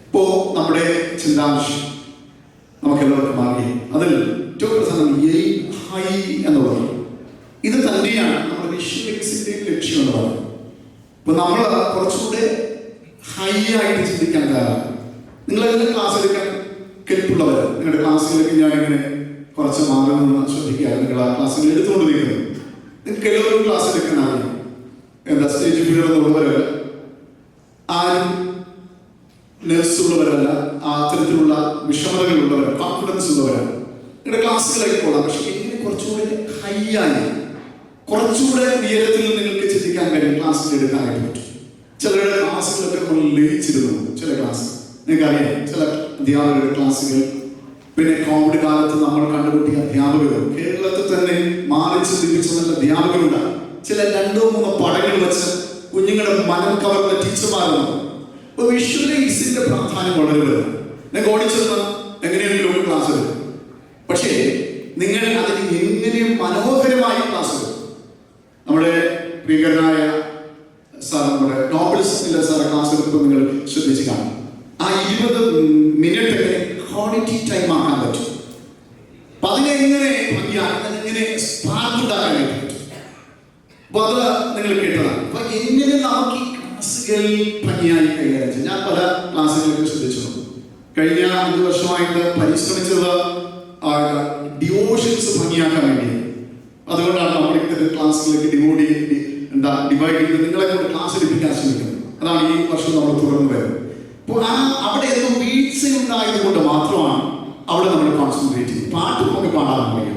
ഇപ്പോൾ നമ്മുടെ ചിന്താംശം നമുക്കെല്ലാവർക്കും അറിയാം. അതിൽ ഏറ്റവും പ്രധാനം എയിം ഹൈ എന്നുള്ളത്. ഇത് തന്നെയാണ് നമ്മുടെ വിഷ്വലിക്സിന്റെ ലക്ഷ്യം എന്ന് പറയുന്നത്. ഇപ്പൊ നമ്മൾ കുറച്ചുകൂടെ ഹൈ ആയിട്ട് ചിന്തിക്കാൻ തയ്യാറാണ്. നിങ്ങളെല്ലാം ക്ലാസ് എടുക്കാൻ കെൽപ്പുള്ളവർ, നിങ്ങളുടെ ക്ലാസ്സുകളിലേക്ക് ഞാനിങ്ങനെ കുറച്ച് മാറി നിന്ന് ശ്രദ്ധിക്കുക. നിങ്ങൾ ആ ക്ലാസ്സുകൾ എടുത്തുകൊണ്ട് നിൽക്കുന്നത് നിങ്ങൾക്ക് എല്ലാവരും ക്ലാസ് എടുക്കാൻ അറിയാം. എന്താ സ്റ്റേജ് ഫിയർ എന്നുള്ളവരല്ല, ആരും നെർസുള്ളവരല്ല, അത്തരത്തിലുള്ള വിഷമതകളുള്ളവർ, കോൺഫിഡൻസ് ഉള്ളവരാണ്. നിങ്ങളുടെ ക്ലാസ്സുകളൊക്കെ കൊള്ളാം. പക്ഷെ എങ്ങനെ കുറച്ചുകൂടെ ഹൈ ആയി, കുറച്ചുകൂടെ ഉയരത്തിൽ നിങ്ങൾക്ക് ചിന്തിക്കാൻ കഴിയും, ക്ലാസ്സിൽ എടുക്കാനായിട്ട് പറ്റും. ചിലരുടെ ക്ലാസ്സുകളൊക്കെ നമ്മൾ ലയിച്ചിരുന്നു. ചില ക്ലാസ് നിങ്ങൾക്കറിയാം, ചില അധ്യാപകരുടെ ക്ലാസ്സുകൾ, പിന്നെ കോവിഡ് കാലത്ത് നമ്മൾ കണ്ടുപിടിയ അധ്യാപകരും കേരളത്തിൽ തന്നെ മാറി ചിന്തിപ്പിച്ച നല്ല അധ്യാപകരുണ്ട്. ചില 2-3 പടങ്ങൾ വെച്ച് കുഞ്ഞുങ്ങളുടെ മനം കവർന്ന ടീച്ചർമാരുണ്ട്. അപ്പൊ വിഷ്വലൈസിന്റെ പ്രാധാന്യം വളരെ വലുതാണ്. നിങ്ങൾക്ക് ഓടിച്ചെന്ന് എങ്ങനെയെങ്കിലും ഒരു ക്ലാസ് വരും. പക്ഷേ നിങ്ങൾ അതിന് എങ്ങനെ മനോഹരമായി ക്ലാസ് വരും. നമ്മുടെ പ്രിയങ്കരനായ സാർ, നമ്മുടെ നോബലിസ്റ്റിന്റെ സാർ ക്ലാസ് എടുക്കുമ്പോൾ നിങ്ങൾ ശ്രദ്ധിച്ച് കാണും. ആ 20 മിനിറ്റ് ക്വാളിറ്റി ടൈം ആക്കാൻ പറ്റും. അപ്പൊ അതിനെങ്ങനെ അതിനെങ്ങനെ സ്പാർക്ക് ഉണ്ടാക്കാനായിട്ട് പറ്റും. അപ്പൊ അത് നിങ്ങൾ കേട്ടതാണ്. അപ്പൊ എങ്ങനെ നമുക്ക് ഈ ക്ലാസ്സുകൾ ഭംഗിയായി കൈകാര്യം ചെയ്യാം. ഞാൻ പല ക്ലാസ്സുകളൊക്കെ ശ്രദ്ധിച്ചു. കഴിഞ്ഞ 5 വർഷമായിട്ട് പരിശ്രമിച്ചത് ഡിവോഷൻസ് ഭംഗിയാക്കാൻ വേണ്ടി. അതുകൊണ്ടാണ് നമ്മൾ ഇത്തരം ക്ലാസ്സുകളിലേക്ക് ഡിവൈഡ് ചെയ്ത് നിങ്ങളെ കൊണ്ട് ക്ലാസ് എടുപ്പിക്കാൻ ശ്രമിക്കുന്നത്. അതാണ് ഈ വർഷം നമ്മൾ തുടർന്ന് വരുന്നത്. അപ്പോൾ അവിടെ എന്തോ വീഴ്ച ഉണ്ടായത് കൊണ്ട് മാത്രമാണ് അവിടെ നമ്മൾ കോൺസെൻട്രേറ്റ് ചെയ്യും. പാട്ട് നമുക്ക് പാടാൻ അറിയാം,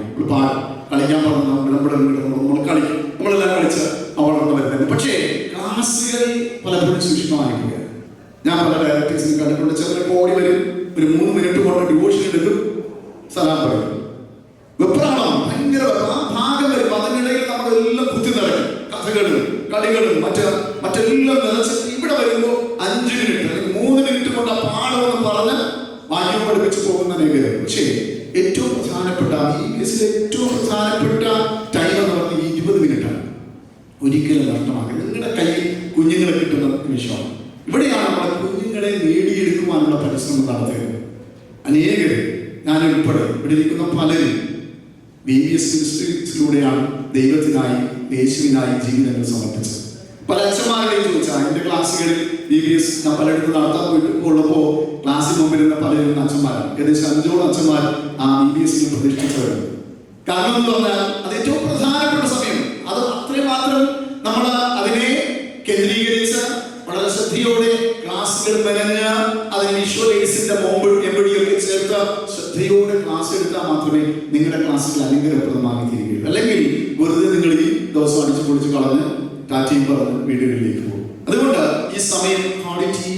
കളിക്കാൻ പറഞ്ഞു നമ്മൾ കളിക്കും, നമ്മളെല്ലാം കളിച്ച് വളർന്നു വരുന്നത്. പക്ഷേ ക്ലാസ്സുകൾ പലപ്പോഴും സൂക്ഷ്മമായിരിക്കുകയാണ്. ഞാൻ പല ഡയറക്ടേഴ്സിനും കണ്ടിട്ടുണ്ട്. ചിലർക്ക് ഓടി വരും, ഒരു 3 മിനിറ്റ് കൊണ്ട് ഡിവോഷൻ എടുക്കും, സലാം പറയും, വെപ്രാളം, ഭയങ്കര ആ ഭാഗം വരും. അതിനിടയിൽ നമ്മളെല്ലാം കുത്തി നിറയും, കഥകളും കളികളും മറ്റെല്ലാം നിറച്ചിട്ട് ഇവിടെ വരുമ്പോൾ 5 മിനിറ്റ് അല്ലെങ്കിൽ 3 മിനിറ്റ് കൊണ്ട് ആ പാഠമെന്ന് പറഞ്ഞ് വാക്യം പഠിപ്പിച്ച് പോകുന്ന അനേകരും. പക്ഷേ ഏറ്റവും പ്രധാനപ്പെട്ട ഈ കേസിലെ ഏറ്റവും പ്രധാനപ്പെട്ട ടൈം എന്ന് പറഞ്ഞാൽ 20 മിനിറ്റാണ്. ഒരിക്കലും നഷ്ടമാകരുത്. നിങ്ങളുടെ കയ്യിൽ കുഞ്ഞുങ്ങളെ കിട്ടുന്ന നിമിഷമാണ്. ഇവിടെയാണ് നമ്മുടെ കുഞ്ഞുങ്ങളെ നേടിയെടുക്കുവാനുള്ള പരിശ്രമം നടത്തുന്നത്. അനേകർ, ഞാനുൾപ്പെടെ ഇവിടെ ഇരിക്കുന്ന പലരും VBS മിനിസ്ട്രീസിലൂടെയാണ് ദൈവത്തിനായി യേശുവിനായി ജീവിതങ്ങൾ സമർപ്പിച്ചത്. പല അച്ഛന്മാരുടെയും ചോദിച്ചാൽ എൻ്റെ ക്ലാസ്സുകളിൽ VBS ഞാൻ പലയിടത്ത് നടത്താൻ പോയിട്ടുള്ളപ്പോൾ ക്ലാസ്സിൽ മുമ്പിരുന്ന പലരും അച്ഛന്മാരാണ്. ഏകദേശം 5 അച്ഛന്മാർ ആ VBSൽ പ്രതിഷ്ഠിച്ചവരുണ്ട്. കാരണം എന്ന് പറഞ്ഞാൽ അത് ഏറ്റവും പ്രധാനപ്പെട്ട സമയം. അത് അത്രമാത്രം നമ്മൾ അതിനെ കേന്ദ്രീകരിച്ച് വളരെ ശ്രദ്ധയോടെ ക്ലാസ്സുകൾ മെനഞ്ഞ് അതിന് വിഷ്വലൈസിന്റെ എമ്പടിയൊക്കെ ചേർത്ത് ശ്രദ്ധയോടെ ക്ലാസ് എടുത്താൽ മാത്രമേ നിങ്ങളുടെ ക്ലാസ്സുകൾ അനുഗ്രഹപ്രദമായി തീരുകയുള്ളൂ. അല്ലെങ്കിൽ വെറുതെ നിങ്ങൾ ഈ ദിവസം അടിച്ചു പൊളിച്ച് കളഞ്ഞ് ടാറ്റയും പറഞ്ഞ് വീടുകളിലേക്ക് പോകും. അതുകൊണ്ട് ഈ സമയം ക്വാളിറ്റി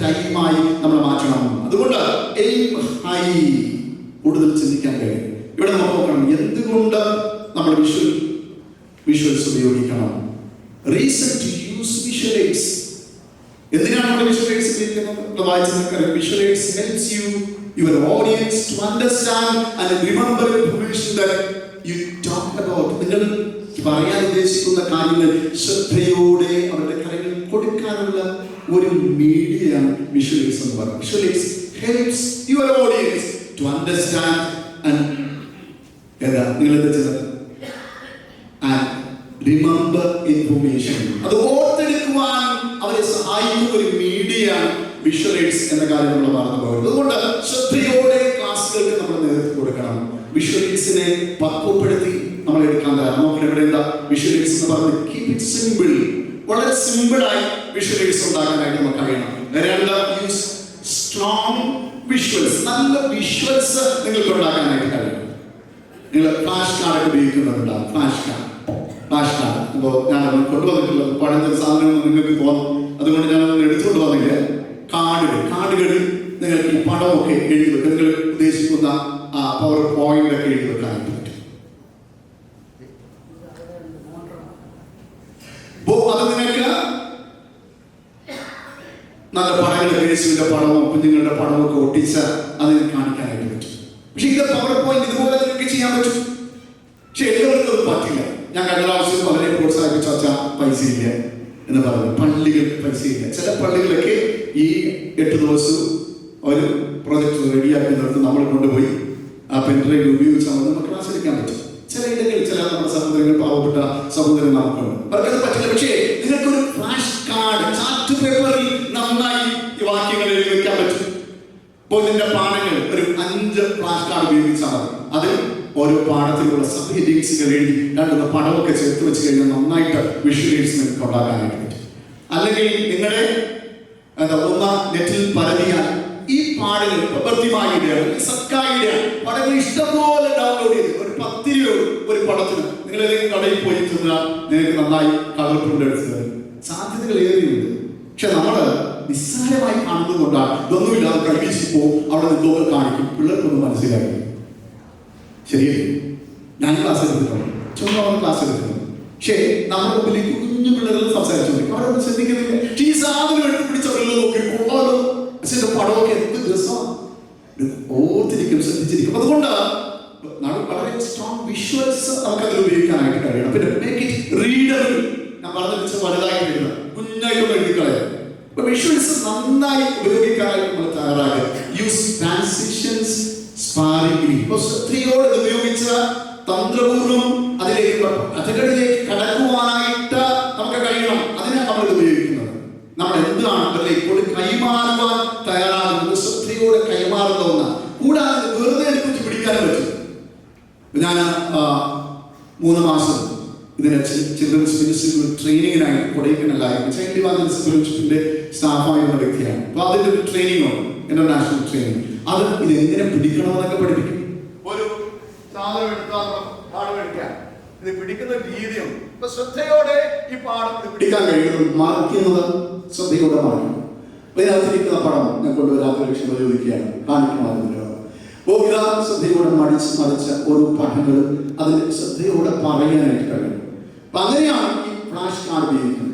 ടൈമായി നമ്മൾ മാറ്റണം. അതുകൊണ്ട് എയിം ഹൈ, കൂടുതൽ ചിന്തിക്കാൻ കഴിയും. ഇവിടെ നമ്മൾ നോക്കണം, എന്തുകൊണ്ട് നമ്മൾ വിഷ്വൽസ് ഉപയോഗിക്കണം. Reason to use visualise. എന്തിനാണ് നമ്മൾ വിഷ്വലൈസ് ഉപയോഗിക്കുന്നത്? വായിച്ചത് visualise helps you your audience to understand and remember information that you talk about. നിങ്ങൾ പറയാൻ ഉദ്ദേശിക്കുന്ന കാര്യങ്ങൾ ശ്രദ്ധയോടെ അവരുടെ കാര്യങ്ങൾ കൊടുക്കാനുള്ള ഒരു മീഡിയയാണ് വിഷ്വലൈസ് എന്ന് പറയുന്നത്. Visualise helps your audience to understand and നിങ്ങൾ എന്താ ചെയ്തത്? And remember information. അത് ഓർത്തെടുക്കുവാൻ അവരെ സഹായിക്കുന്ന ഒരു മീഡിയയാണ് വിഷ്വലൈസ് എന്ന കാര്യം നമ്മൾ മറന്നു പോകരുത്. അതുകൊണ്ട് ശ്രദ്ധയോടെ ക്ലാസ്സുകൾക്ക് നമ്മൾ നേതൃത്വം കൊടുക്കണം. വിഷ്വലൈസിനെ പക്വപ്പെടുത്തി നമ്മൾ എടുക്കാൻ തയ്യാറാണ്. നമുക്ക് ഇവിടെ എന്താ വിഷ്വലൈസ് എന്ന് പറഞ്ഞത്? Keep it simple. വളരെ സിമ്പിളായി വിഷ്വലൈസ് ഉണ്ടാക്കാനായിട്ട് നമുക്ക് കഴിയണം. 2, യൂസ് സ്ട്രോങ് വിഷ്വൽസ്. നല്ല വിഷ്വൽസ് നിങ്ങൾക്ക് ഉണ്ടാക്കാനായിട്ട് കഴിയണം. നിങ്ങൾ ഫ്ലാഷ് കാർഡ് ഉപയോഗിക്കുന്നുണ്ടാവും. ഫ്ലാഷ് കാർഡ് അപ്പോൾ ഞാൻ കൊണ്ടുവന്നിട്ടുള്ള പഴഞ്ഞ സാധനങ്ങൾ നിങ്ങൾക്ക് തോന്നും. അതുകൊണ്ട് ഞാനൊന്നും എടുത്തുകൊണ്ട് വന്നില്ല. കാർഡുകളിൽ നിങ്ങൾക്ക് ഈ പടമൊക്കെ എഴുതി വെക്കുക. നിങ്ങൾ ഉദ്ദേശിക്കുന്ന പവർ പോയിന്റ് ഒക്കെ എഴുതി വെക്കാനായിട്ട് പറ്റും. അത് നിങ്ങൾക്ക് നല്ല പടങ്ങൾ, യേശുവിന്റെ പടമോ കുഞ്ഞുങ്ങളുടെ പടമോ ഒക്കെ ഒട്ടിച്ച് അതിന് കാണിക്കാനായിട്ട് പറ്റും. പക്ഷെ ഇത് പവർ പോയിന്റ് ഇതുപോലെ നിങ്ങൾക്ക് ചെയ്യാൻ പറ്റും. പക്ഷെ എല്ലാവർക്കും അത് പറ്റില്ല. ഞാൻ കഴിഞ്ഞ പ്രാവശ്യം വളരെ പ്രോത്സാഹിപ്പിച്ച പൈസ ഇല്ല, എന്ന് പറഞ്ഞു. പള്ളികൾ പൈസയില്ല. ചില പള്ളികളൊക്കെ ഈ 8 ദിവസവും ഒരു പ്രൊജക്ട് റെഡിയാക്കുന്നിടത്ത് നമ്മൾ കൊണ്ടുപോയി ആ പെൻഡ്രൈവ് ഉപയോഗിച്ചാൽ നമുക്ക് ക്ലാസ് എടുക്കാൻ പറ്റും. ചില ഇടങ്ങളിൽ ചില നമ്മുടെ സഹോദരങ്ങൾ, പാവപ്പെട്ട സഹോദരൻ നമുക്കുണ്ട്, അവർക്കത് പറ്റില്ല. പക്ഷേ നിങ്ങൾക്കൊരു ഫ്ലാഷ് കാർഡ്, ചാർട്ട് പേപ്പറിൽ നന്നായി ഈ വാക്യങ്ങൾ എഴുതി വെക്കാൻ പറ്റും. ഇപ്പോൾ ഇതിന്റെ പാഠങ്ങൾ ഒരു 5 ഫ്ലാഷ് കാർഡ് ഉപയോഗിച്ചാൽ മതി. അതിൽ ഓരോ പാഠത്തിലുള്ള സബ് ഹെഡിങ്സുകൾ എഴുതി 2 പടമൊക്കെ ചേർത്ത് വെച്ച് കഴിഞ്ഞാൽ നന്നായിട്ട് വിഷ്വലൈസ് നിങ്ങൾക്ക് ഉണ്ടാക്കാനായിട്ട് പറ്റും. അല്ലെങ്കിൽ നിങ്ങളുടെ നെറ്റിൽ പരതിയാൽ ഈ പാഠങ്ങൾ സക്കായിയുടെ പടങ്ങൾ ഇഷ്ടംപോലെ ഡൗൺലോഡ് ചെയ്ത് ഒരു 10 രൂപ ഒരു പടത്തിന് നിങ്ങൾ ഏതെങ്കിലും കടയിൽ പോയി ചെന്നാൽ നിങ്ങൾക്ക് നന്നായി കളർ പ്രിന്റ് എടുത്ത് തരും. സാധ്യതകൾ ഏറെയുണ്ട്. പക്ഷെ നമ്മൾ നിസ്സാരമായി കാണുന്നത് കൊണ്ടാണ് ഇതൊന്നുമില്ലാതെ കഴിവിച്ച് പോകും, അവിടെ നിന്നൊക്കെ കാണിക്കും, പിള്ളേർക്കൊന്നും മനസ്സിലാക്കി. ശരിയല്ലേ? ഞാൻ ക്ലാസ് എടുത്തിട്ടുണ്ട്, ചുമ്മാ ക്ലാസ് എടുത്തിട്ടുണ്ട്. പക്ഷേ നമ്മുടെ മുമ്പിൽ കുഞ്ഞു പിള്ളേർ സംസാരിച്ചോണ്ടിരിക്കും, അവരൊന്നും ശ്രദ്ധിക്കുന്നില്ല. പക്ഷേ ഈ സാധനം എടുത്ത് പിടിച്ചവരെല്ലാം നോക്കി കൊള്ളാലോ, പക്ഷേ പടമൊക്കെ എന്ത് രസമാണ്, ഓർത്തിരിക്കും, ശ്രദ്ധിച്ചിരിക്കും. അതുകൊണ്ട് വളരെ സ്ട്രോങ് വിഷ്വൽസ് നമുക്കതിൽ ഉപയോഗിക്കാനായിട്ട് കഴിയണം. പിന്നെ മേക്ക് ഇറ്റ് റീഡബിൾ. ഞാൻ പറഞ്ഞ വലുതായിട്ട് എഴുതുക, കുഞ്ഞായിട്ടൊന്നും എഴുതിക്കളയാം. വിഷ്വൽസ് നന്നായി ഉപയോഗിക്കാനായിട്ട് നമ്മൾ തയ്യാറാകുക. Use transitions sparing. സ്ത്രീയോട് ഉപയോഗിച്ച തന്ത്രപൂർവ്വം അതിലേക്ക് അതികളിലേക്ക് കടക്കുവാനായിട്ട് നമുക്ക് കഴിയണം. അതിനാണ് നമ്മൾ ഉപയോഗിക്കുന്നത്. നമ്മൾ എന്താണ് ഇപ്പോൾ കൈമാറുവാൻ തയ്യാറാകുന്നത്, സ്ത്രീയോട് കൈമാറുന്ന ഒന്നാണ്. കൂടാതെ വെറുതെ എടുത്ത് പിടിക്കാനും പറ്റും. ഞാൻ 3 മാസം ഇതിനെ ചിൽഡ്രൻസ് മിനിസ്ട്രി ട്രെയിനിങ്ങിനായി കൊടൈക്കനാലായിരുന്നു. ചൈൽഡ് ഇവാഞ്ചലിസം ഫെലോഷിപ്പിന്റെ സ്റ്റാഫായിരുന്ന വ്യക്തിയാണ്. അപ്പൊ അതിന്റെ ഒരു ട്രെയിനിങ് ഉണ്ട്, ഇന്റർനാഷണൽ ട്രെയിനിങ്. അത് ഇത് എങ്ങനെ പിടിക്കണമെന്നൊക്കെ പഠിപ്പിക്കും. ഒരു സാധനം എടുത്താൽ പാഠം എടുക്കാൻ ഇത് പിടിക്കുന്ന രീതിയുണ്ട്. അപ്പൊ ശ്രദ്ധയോടെ ഈ പാഠം പിടിക്കാൻ കഴിയുന്നത് മാർക്ക് ചെയ്യുന്നത് ശ്രദ്ധയോടെ മാറിക്കും. ഇതിനകത്തിരിക്കുന്ന പടം ഞാൻ കൊണ്ടുവരാത്ത ലക്ഷ്യം ചോദിക്കുകയാണ്, കാണിക്കണമെന്നില്ല. ഇതാ ശ്രദ്ധയോടെ മറിച്ച ഓരോ പഠനങ്ങളും അതിന് ശ്രദ്ധയോടെ പറയാനായിട്ട് കഴിയും. അപ്പൊ അങ്ങനെയാണ് ഈ ഫ്ലാഷ് കാർഡ് ഉപയോഗിക്കുന്നത്.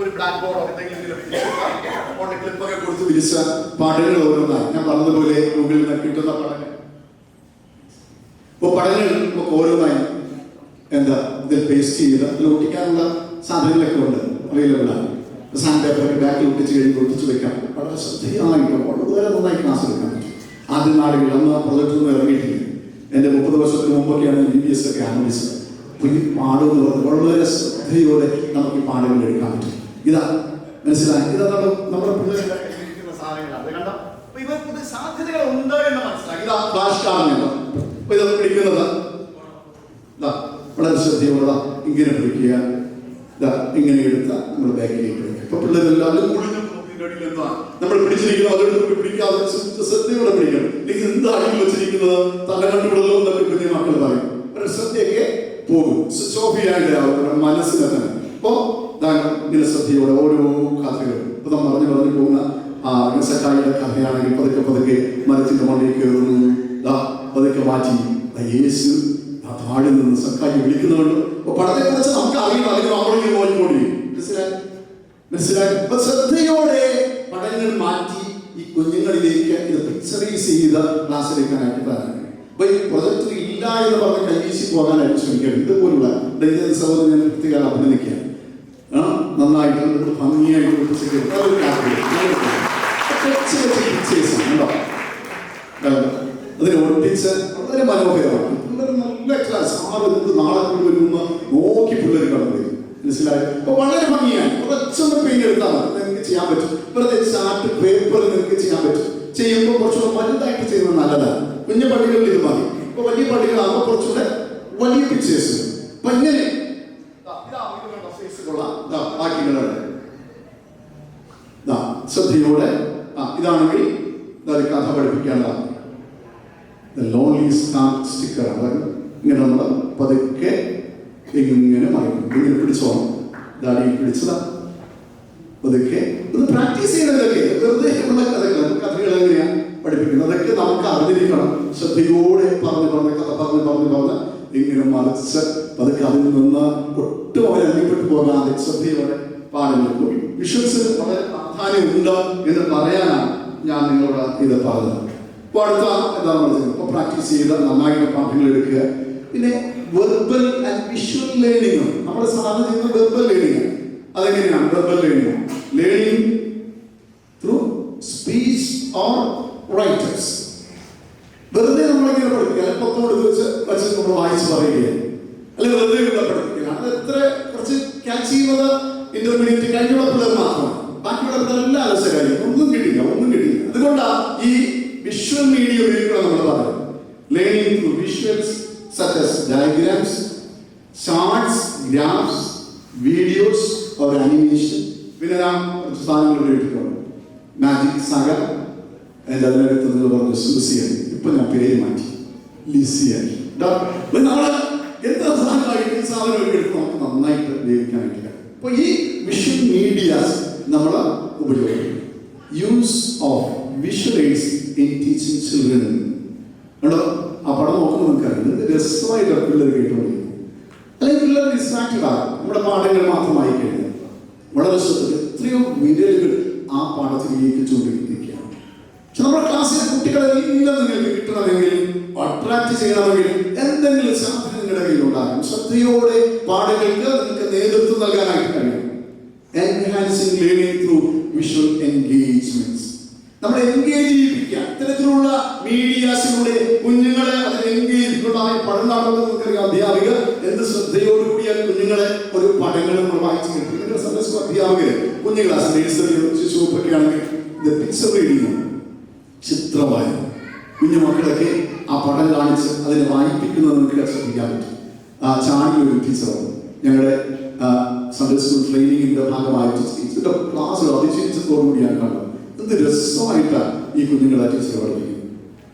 ഒരു ബ്ലാക്ക് ബോർഡോ എന്തെങ്കിലും ക്ലിപ്പൊക്കെ കൊടുത്ത് വിരിച്ച പഠനങ്ങൾ ഓരോന്നായി ഞാൻ പറഞ്ഞതുപോലെ ഗൂഗിളിൽ നിന്ന് കിട്ടുന്ന പഠനങ്ങൾ. ഇപ്പോൾ പഠനങ്ങൾ നമുക്ക് ഓരോന്നായി ഇതിൽ പേസ്റ്റ് ചെയ്ത് അതിൽ ഒട്ടിക്കാനുള്ള സാധനങ്ങളൊക്കെ ഉണ്ട്, അവൈലബിൾ ആണ്. സാൻഡ് പേപ്പറൊക്കെ ബാക്കിൽ ഒട്ടിച്ച് കഴിഞ്ഞ് ഒട്ടിച്ച് വെക്കാം. വളരെ ശ്രദ്ധേയമായിട്ട് വളരെ നന്നായി ക്ലാസ് എടുക്കാൻ പറ്റും. ആദ്യ നാളുകൾ അന്ന് പ്രൊജക്ടൊന്നും ഇറങ്ങിയിട്ടില്ല. എൻ്റെ 30 വർഷത്തിന് മുമ്പൊക്കെയാണ് UBS ഒക്കെ ആരംഭിച്ചത്. അപ്പോൾ ഈ പാടുകൾ വളരെ ശ്രദ്ധയോടെ നമുക്ക് ഈ പാടുകൾ എടുക്കാൻ പറ്റും. ഇതാ മനസ്സിലായി, ഇതാ നമ്മുടെ പിള്ളേരിക്കുന്ന സാധനങ്ങളാണ്. കണ്ടോ? അപ്പൊ ഇവർക്ക് സാധ്യതകൾ ഉണ്ട് എന്ന് മനസ്സിലാക്കി. ഇതാ ഫ്ലാഷ് കാർഡ്. അപ്പൊ ഇത് പിടിക്കുന്നത് വളരെ ശ്രദ്ധയോടെ ഇങ്ങനെ പിടിക്കുക, ഇങ്ങനെ എടുത്താൽ നമ്മൾ ബാക്കിലേക്ക് പിടിക്കുക. ഇപ്പൊ പിള്ളേരെല്ലാവരും നമ്മൾ പിടിച്ചിരിക്കുന്നത് അതെടുത്ത് പിടിക്കാതെ ശ്രദ്ധയോടെ പിടിക്കണം. എനിക്ക് എന്താ അടിയിൽ വെച്ചിരിക്കുന്നത് തല കണ്ടുപിടലോ എന്നൊക്കെ കുഞ്ഞു മക്കൾ പറയും. ഒരു ശ്രദ്ധയൊക്കെ പോകും, സ്വിച്ച് അവരുടെ മനസ്സിനെ തന്നെ. അപ്പോ ഇങ്ങനെ ശ്രദ്ധയോടെ ഓരോ കഥകൾ ഇപ്പൊ നമ്മൾ പറഞ്ഞു പോകുന്ന സക്കായിയുടെ കഥയാണെങ്കിൽ പതുക്കെ മരത്തിന്റെ മണ്ടയിൽ കയറുന്നു, പതുക്കെ മാറ്റി യേശു താഴെ നിന്ന് സക്കായി വിളിക്കുന്നുണ്ട്. അപ്പൊ പടത്തെ കുറിച്ച് നമുക്ക് അറിയണം, അല്ലെങ്കിൽ നമ്മളിങ്ങനെ പോയിക്കൊണ്ടിരിക്കും. മനസ്സിലായി. അപ്പൊ ശ്രദ്ധയോടെ പടങ്ങൾ മാറ്റി ഈ കുഞ്ഞുങ്ങളിലേക്ക് ഇത് പിക്ചറൈസ് ചെയ്ത് ക്ലാസ് എടുക്കാനായിട്ട് പറയാൻ. അപ്പൊ ഈ പ്രൊജക്ട് ഇല്ല എന്ന് പറഞ്ഞ് കൈവീശി പോകാനായിട്ട് ശ്രമിക്കണം. ഇതുപോലുള്ള സഹോദരൻ ഞാൻ പ്രത്യേകം അഭിനന്ദിക്കുകയാണ്. നന്നായിട്ട് ഭംഗിയായിട്ട് അതിനെ ഒട്ടിച്ച് വളരെ മനോഹരമാണ്. നല്ല ക്ലാസ് നാളെ കൊണ്ടുവരുന്ന നോക്കി പിള്ളേർ കടന്നു വരും. മനസ്സിലായി. അപ്പൊ വളരെ ഭംഗിയാണ്. കുറച്ചൊന്ന് പെയിന്റ് എടുത്താൽ നിങ്ങൾക്ക് ചെയ്യാൻ പറ്റും. വെറുതെ ചാർട്ട് പേപ്പർ നിങ്ങൾക്ക് ചെയ്യാൻ പറ്റും. ചെയ്യുമ്പോൾ കുറച്ചുകൂടെ വലുതായിട്ട് ചെയ്യുന്നത് നല്ലതാണ്. കുഞ്ഞു പള്ളികളിൽ ഇത് മതി. ഇപ്പൊ വലിയ പള്ളികളാകുമ്പോൾ കുറച്ചുകൂടെ വലിയ പിക്ചേഴ്സ്. അപ്പൊ ഇങ്ങനെ ശ്രദ്ധയോടെ ഇതാണെങ്കിൽ കഥ പഠിപ്പിക്കേണ്ടതാണ്. ലോൺലി സ്റ്റിക്കർ ഇങ്ങനെ നമ്മൾ പതുക്കെ ഇങ്ങനെ മറിക്കും. ഇങ്ങനെ പിടിച്ചോണം, ദാടിയിൽ പിടിച്ചതാ പതുക്കെ. ഇത് പ്രാക്ടീസ് ചെയ്യുന്നതൊക്കെ വെറുതെ ഉള്ള കഥകൾ എങ്ങനെയാണ് പഠിപ്പിക്കുന്നത് അതൊക്കെ നമുക്ക് അറിഞ്ഞിരിക്കണം. ശ്രദ്ധയോടെ പറഞ്ഞ് കഥ പറഞ്ഞ് ഇങ്ങനെ മറിച്ച് പതുക്കെ അതിൽ നിന്ന് ഒട്ടും അവരെ അന്യപ്പെട്ടു പോകാതെ ശ്രദ്ധയോടെ പാടുന്നത്. വിഷ്വൽസിന് വളരെ പ്രാധാന്യമുണ്ട് എന്ന് പറയാനാണ് ഞാൻ നിങ്ങളോട് ഇത് പറഞ്ഞത്. ഇപ്പോൾ അടുത്ത എന്താ പറയുന്നത്, ഇപ്പോൾ പ്രാക്ടീസ് ചെയ്ത് നന്നായിട്ട് പാഠങ്ങൾ എടുക്കുക. പിന്നെ വെർബൽ ആൻഡ് വിഷ്വൽ ലേണിംഗ്, നമ്മൾ സാധാരണ ചെയ്യുന്ന വെർബൽ ലേണിംഗ്. അതെങ്ങനെയാണ് verbal learning? Learning through speech or writers. വെറുതെ നമ്മളിങ്ങനെ പഠിപ്പിക്കുക, പത്രം എടുത്ത് വെച്ച് നമ്മൾ വായിച്ച് പറയുകയാണ്, അല്ലെങ്കിൽ വെറുതെ ഇവിടെ പഠിപ്പിക്കുകയാണ്. അത് എത്ര കുറച്ച് ക്യാച്ച് ചെയ്യുന്നത് ഇന്റർമീഡിയറ്റ് കഴിഞ്ഞുള്ള പിള്ളേർ മാത്രമാണ്. ബാക്കിയുള്ള പിള്ളേരെല്ലാം അലസരായിരിക്കും, ഒന്നും കിട്ടില്ല. അതുകൊണ്ടാണ് ഈ വിഷ്വൽ മീഡിയ ഉപയോഗിക്കണം നമ്മൾ പറയുന്നത്. Learning through visuals such as diagrams, charts, graphs, videos or animation. പിന്നെ ഞാൻ കുറച്ച് സാധനങ്ങൾ ഉപയോഗിച്ചിട്ടുണ്ട്. മാജിക് സാഗ, എൻ്റെ അതിനകത്ത് നിങ്ങൾ പറഞ്ഞു സൂസിയൻ, ഇപ്പൊ ഞാൻ പേര് മാറ്റി ലിസിയൻ. നമ്മൾ എന്താ സാധനമായിട്ട് ഈ സാധനം എടുത്ത് നമുക്ക് നന്നായിട്ട് ഉപയോഗിക്കാനായിട്ടില്ല. അപ്പൊ ഈ വിഷ്വൽ മീഡിയാസ് നമ്മൾ ഉപയോഗിക്കും. Use of visual AIDS in teaching children. കണ്ടോ, ആ പടം നോക്കുമ്പോൾ നമുക്കറിയാം രസമായിട്ട് പിള്ളേർ കേട്ടുകൊണ്ടിരിക്കും. അല്ലെങ്കിൽ പിള്ളേർ ഡിസ്ട്രാക്റ്റഡ് ആകും. നമ്മുടെ പാഠങ്ങൾ മാത്രമായി കഴിഞ്ഞാൽ വളരെ ശ്രദ്ധ എത്രയോ വിരലുകൾ ആ പാഠത്തിലേക്ക് ചൂണ്ടിരിക്കുകയാണ്. പക്ഷെ നമ്മുടെ ക്ലാസ്സിലെ കുട്ടികളെല്ലാം നിങ്ങൾക്ക് കിട്ടണമെങ്കിൽ, അട്രാക്ട് ചെയ്യണമെങ്കിൽ എന്തെങ്കിലും സാധ്യത നിങ്ങളുടെ കയ്യിലുണ്ടാകും. ശ്രദ്ധയോടെ പാഠങ്ങൾക്ക് നിങ്ങൾക്ക് നേതൃത്വം നൽകാനായിട്ട് കഴിയും. Enhancing learning through visual engagements. നമ്മൾ എൻഗേജ് ചെയ്യിപ്പിക്കുക. ഇത്തരത്തിലുള്ള മീഡിയാസിലൂടെ കുഞ്ഞുങ്ങളെ അതിൽ എൻഗേജ്മെന്റായി പഠനം നടത്തുന്നത് നമുക്കറിയാം. അധ്യാപിക എന്ത് ശ്രദ്ധയോടുകൂടി ആ കുഞ്ഞുങ്ങളെ ഒരു പഠനങ്ങൾ നമ്മൾ വായിച്ചു കിട്ടും. നിങ്ങളുടെ സന്ദേശ അധ്യാപകര് കുഞ്ഞു ക്ലാസ് നേഴ്സറിയോ ശിശുവൊക്കെ ആണെങ്കിൽ ഇത് പിക്ചർ റീഡിങ്, ചിത്രമായ കുഞ്ഞു മക്കളൊക്കെ ആ പടം കാണിച്ച് അതിനെ വായിപ്പിക്കുന്നത് നമുക്ക് ശ്രദ്ധിക്കാൻ പറ്റും. ആ ചാനൽ ഒരു ടീച്ചറാണ് ഞങ്ങളുടെ സൺഡേ സ്കൂൾ ട്രെയിനിങ്ങിന്റെ ഭാഗമായിട്ട് ടീച്ചറുടെ ക്ലാസ് അതിശയിച്ചതോടുകൂടിയാണ് കണ്ടത്. എന്ത് രസമായിട്ടാണ് ഈ കുഞ്ഞുങ്ങളെ ടീച്ചർ പഠിപ്പിക്കുന്നത്.